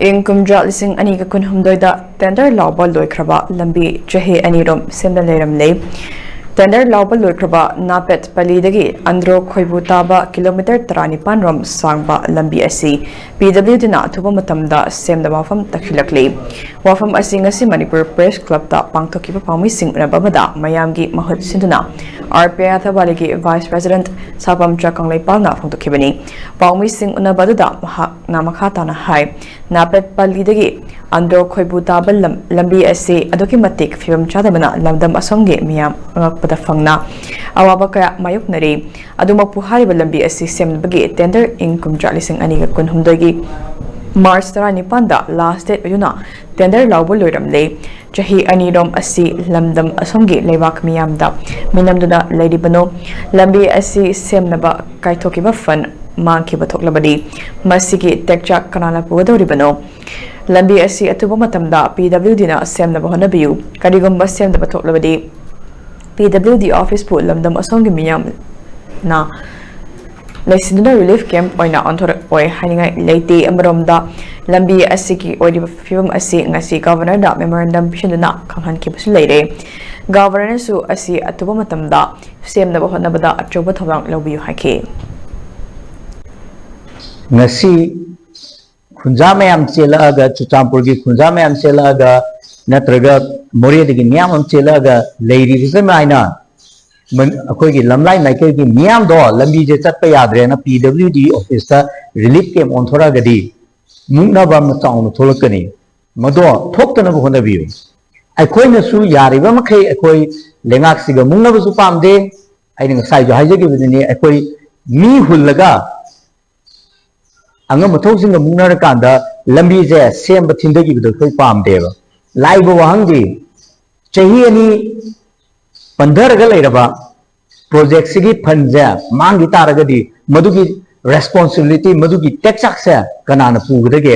ing kumdra lising ani ka kun humdoida tender laoba loikhraba lambi chahi anirom semdana leiramle tender laoba loikhraba napet palidagi andro khoibu taba kilometer 35 rom sangba lambi asi PWD na thuba matamda semda wafam takhilakle wafam asi ngasi Manipur Press Club ta pangthokiba pami sing unabamada mayamgi mahut sinduna RPA thabaligi Vice President Sapam Chakanglai Palna phongtokhibani pami sing unabadada na makhata na hai napet palidagi andro khoibu taba lambi asi adoki matik film chadamana lamdam asomge miyam angakpada fangna awaba kaya mayoknari adumakpu hariba lambi asi semnabagi tender income lising ani ka kunhumdogi March 19 da last date ayuna tender laoba leiramle chahi anirom asi lamdam asomgi leibak miyamda minamduna leiribano lambi asi semnaba kaithokiba fan mangkiba thoklabadi masigi tekchak kanala pugadoribano lambi asi atuba matamda PWD na semnaba honabiu karigomba semnaba thoklabadi PWD office pu lamdam asomgi miyam na Laisinduna relief camp oina onthorek oi haningai leite amromda lambi asiki oi film asi ngasi governor da memorandum bishinduna khanghan kibasu leire governor su asi atuba matamda semna bahonabada achoba thawang lobiyu hake ngasi khunja mayam chelaga chuchampur gi khunja mayam chelaga natraga moria digi miyam am chelaga leiri bisamaina अखोई की लमलाई Michael की मियाम दो लंबी जे चट पे याद रहे ना PWD ऑफिस ता रिलीफ कैंप ऑन थोड़ा गदी मुंगना बम चाउन थोलकनी मदो थोक्तन बो होना बियो अखोई न सु यारिबा मखै अखोई लेंगाक सिगा मुंगना बसु पामदे आइने साइ जो हाइजे के बिदनी अखोई मी हुलगा अंग मथौसिंग मुंगना र कांदा लंबी जे सेम बथिंदगी बिदो खै पामदेबा लाइबो वहंगी चाही अनि पंधरगा लेरबा प्रोजेक्ट सिगी फंजे मांगी तारगदी मधुगी रेस्पॉन्सिबिलिटी मधुगी टेक्साक से कनाना पुगदगे